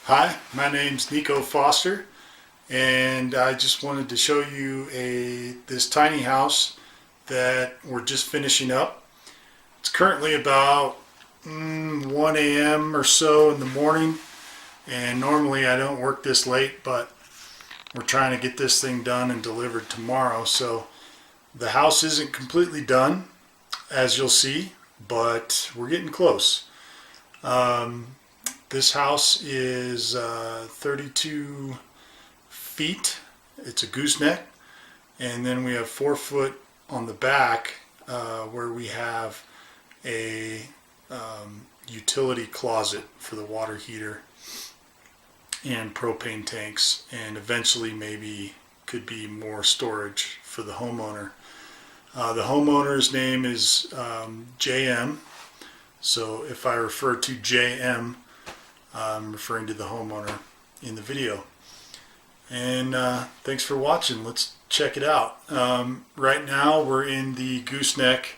Hi, my name's Nico Foster, and I just wanted to show you this tiny house that we're just finishing up. It's currently about 1 a.m. or so in the morning, and normally I don't work this late, but we're trying to get this thing done and delivered tomorrow. So the house isn't completely done, as you'll see, but we're getting close. This house is 32 feet. It's a gooseneck, and then we have 4 foot on the back where we have a utility closet for the water heater and propane tanks, and eventually maybe could be more storage for the homeowner. The homeowner's name is JM, so if I refer to JM, I'm referring to the homeowner in the video. And thanks for watching. Let's check it out. Right now we're in the gooseneck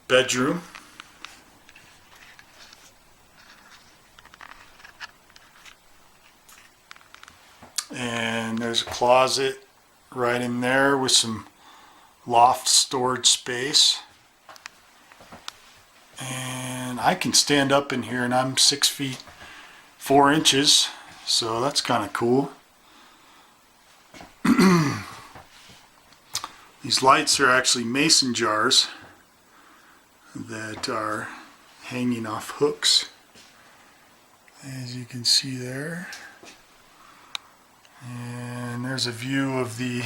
bedroom. And there's a closet right in there with some loft storage space. And I can stand up in here, and I'm 6 feet 4 inches, so that's kind of cool. These lights are actually mason jars that are hanging off hooks, as you can see there. And there's a view of the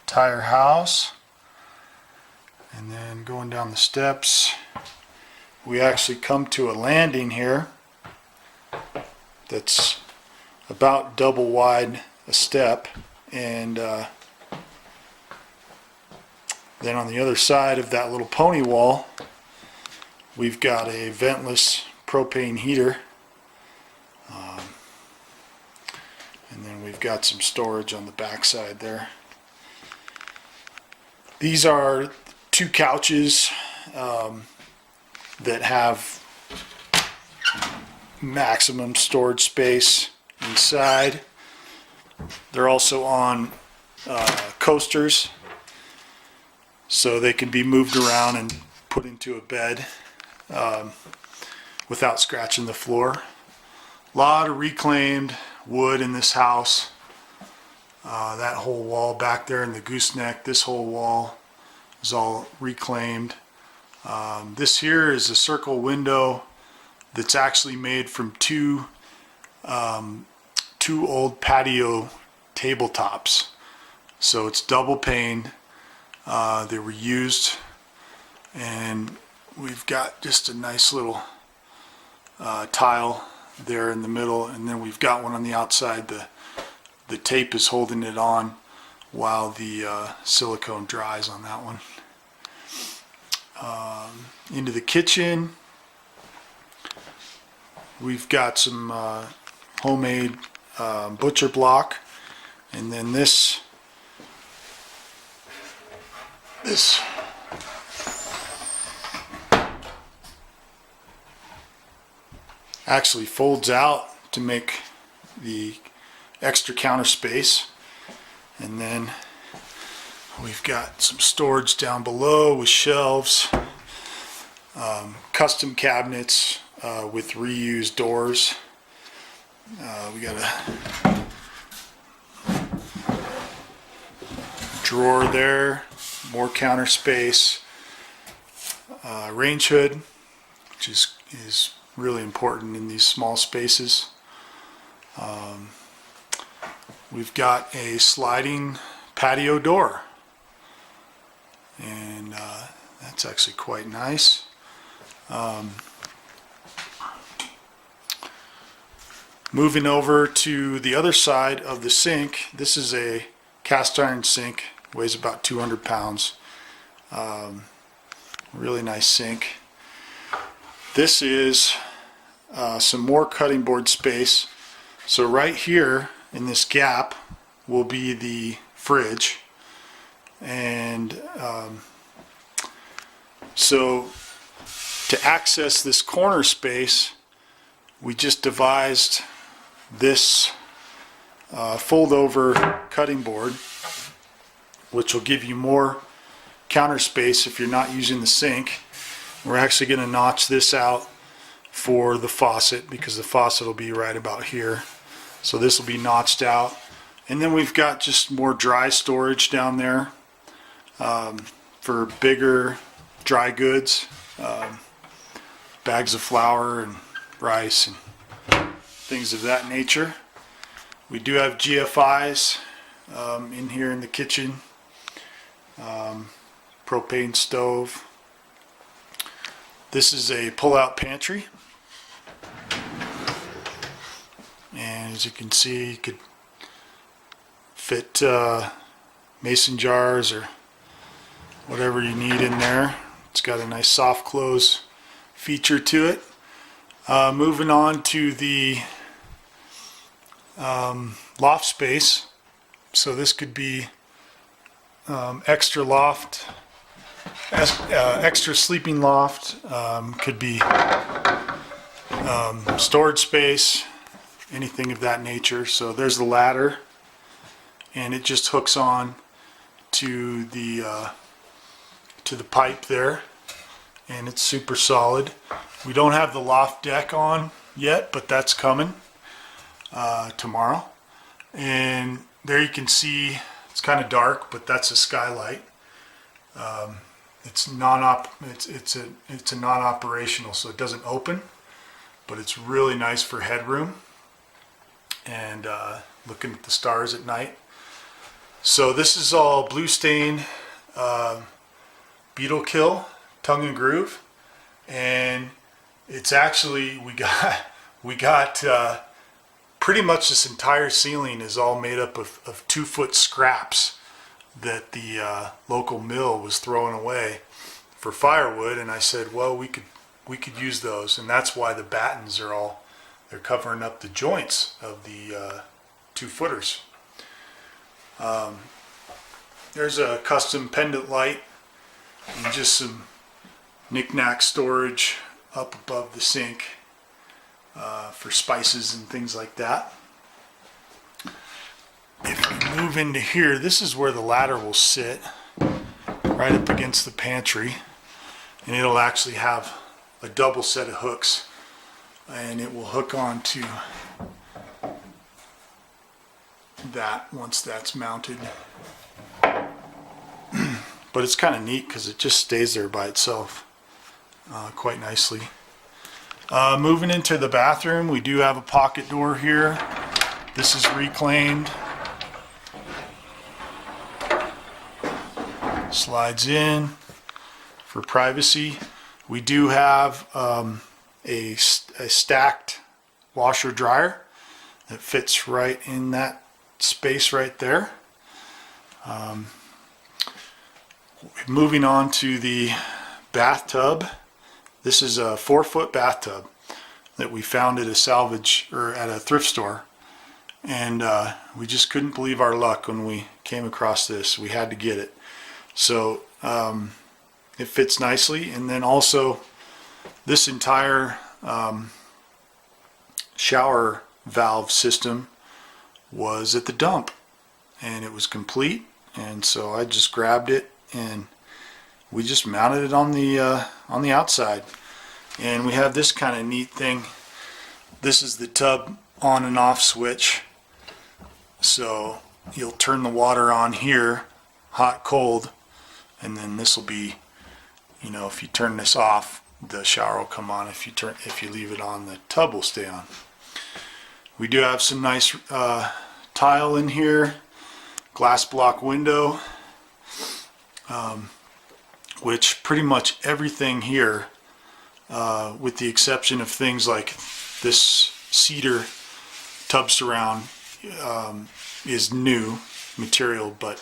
entire house. And then going down the steps, we actually come to a landing here that's about double wide a step, and then on the other side of that little pony wall we've got a ventless propane heater, and then we've got some storage on the back side there. These are 2 couches that have maximum storage space inside. They're also on coasters, so they can be moved around and put into a bed without scratching the floor. A lot of reclaimed wood in this house. That whole wall back there in the gooseneck, this whole wall is all reclaimed. This here is a circle window that's actually made from two old patio tabletops. So it's double paned. They were used, and we've got just a nice little tile there in the middle, and then we've got one on the outside. The tape is holding it on while the silicone dries on that one. Into the kitchen, we've got some homemade butcher block, and then this actually folds out to make the extra counter space. And then we've got some storage down below with shelves, custom cabinets with reused doors. We got a drawer there, more counter space, range hood, which is really important in these small spaces. We've got a sliding patio door, and that's actually quite nice. Moving over to the other side of the sink, this is a cast iron sink, weighs about 200 pounds. Really nice sink. This is some more cutting board space. So right here in this gap will be the fridge, and so to access this corner space, we just devised this fold over cutting board, which will give you more counter space if you're not using the sink. We're actually going to notch this out for the faucet because the faucet will be right about here. So this will be notched out. And then we've got just more dry storage down there for bigger dry goods, bags of flour and rice and things of that nature. We do have GFIs in here in the kitchen, propane stove. This is a pull-out pantry, and as you can see, you could fit mason jars or whatever you need in there. It's got a nice soft close feature to it. Moving on to the loft space. So this could be extra loft, extra sleeping loft, could be storage space, anything of that nature. So there's the ladder, and it just hooks on to the pipe there, and it's super solid. We don't have the loft deck on yet, but that's coming tomorrow. And there you can see it's kind of dark, but that's a skylight. It's a non-operational, so it doesn't open, but it's really nice for headroom and looking at the stars at night. So this is all blue stain beetle kill, tongue and groove, and it's actually we got pretty much this entire ceiling is all made up of 2-foot scraps that the local mill was throwing away for firewood, and I said, well, we could use those, and that's why the battens are they're covering up the joints of the 2-footers. There's a custom pendant light and just some knick-knack storage up above the sink for spices and things like that. If we move into here, this is where the ladder will sit, right up against the pantry, and it'll actually have a double set of hooks, and it will hook onto that once that's mounted. But it's kind of neat because it just stays there by itself quite nicely. Moving into the bathroom, we do have a pocket door here. This is reclaimed. Slides in for privacy. We do have a stacked washer dryer that fits right in that space right there. Moving on to the bathtub. This is a 4-foot bathtub that we found at a salvage or at a thrift store, and we just couldn't believe our luck when we came across this. We had to get it. So it fits nicely, and then also this entire shower valve system was at the dump, and it was complete, and so I just grabbed it and we just mounted it on the outside. And we have this kind of neat thing. This is the tub on and off switch, so you'll turn the water on here, hot, cold, and then this will be, if you turn this off, the shower will come on. If you leave it on, the tub will stay on. We do have some nice tile in here, glass block window, which pretty much everything here, with the exception of things like this cedar tub surround, is new material, but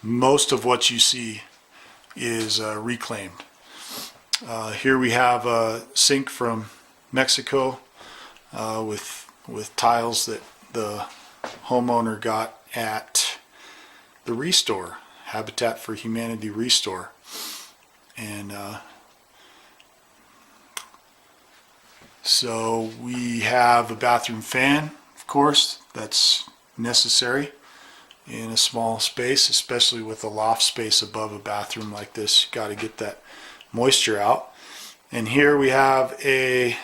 most of what you see is reclaimed. Here we have a sink from Mexico with tiles that the homeowner got at the Restore, Habitat for Humanity Restore, and So we have a bathroom fan, of course, that's necessary in a small space, especially with a loft space above a bathroom like this. Got to get that moisture out. And here we have a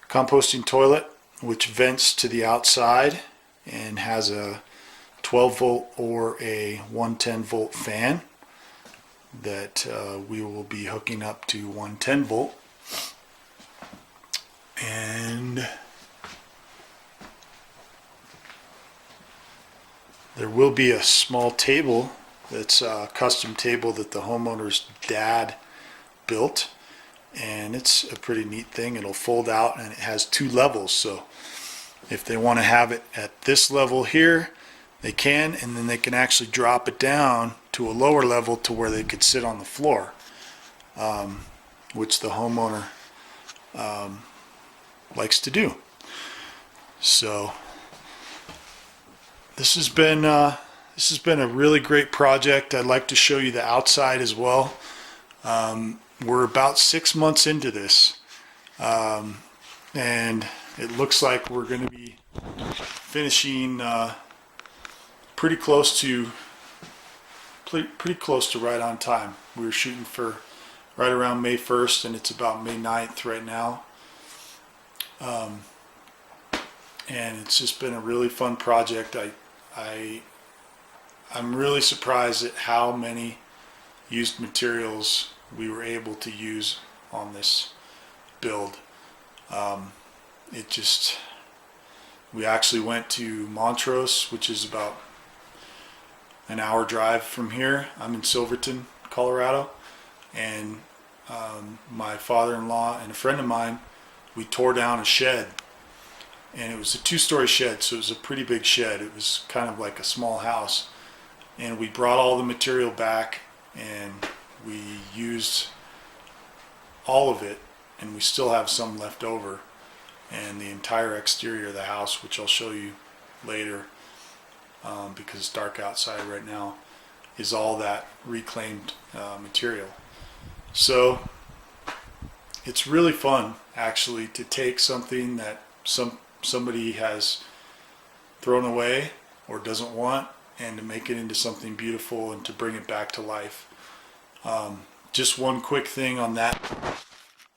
composting toilet which vents to the outside and has a 12 volt or a 110 volt fan that we will be hooking up to 110 volt. And there will be a small table that's a custom table that the homeowner's dad built, and it's a pretty neat thing. It'll fold out and it has 2 levels, so if they want to have it at this level here, they can, and then they can actually drop it down to a lower level to where they could sit on the floor, which the homeowner likes to do. So this has been a really great project. I'd like to show you the outside as well. We're about 6 months into this, and it looks like we're going to be finishing pretty close to right on time. We were shooting for right around May 1st, and it's about May 9th right now. And it's just been a really fun project. I'm really surprised at how many used materials we were able to use on this build. We actually went to Montrose, which is about an hour drive from here. I'm in Silverton, Colorado, and my father-in-law and a friend of mine, we tore down a shed, and it was a 2-story shed, so it was a pretty big shed. It was kind of like a small house, and we brought all the material back and we used all of it, and we still have some left over. And the entire exterior of the house, which I'll show you later because it's dark outside right now, is all that reclaimed material. So it's really fun actually to take something that somebody has thrown away or doesn't want, and to make it into something beautiful and to bring it back to life. Just one quick thing on that: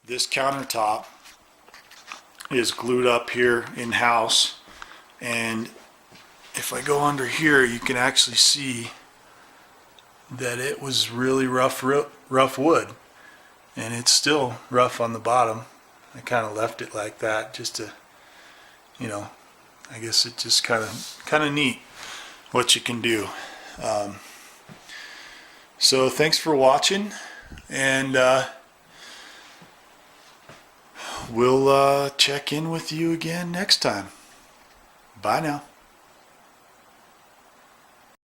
this countertop is glued up here in-house, and if I go under here, you can actually see that it was really rough wood, and it's still rough on the bottom. I kind of left it like that just to, I guess it's just kind of neat what you can do. So thanks for watching, and we'll check in with you again next time. Bye now.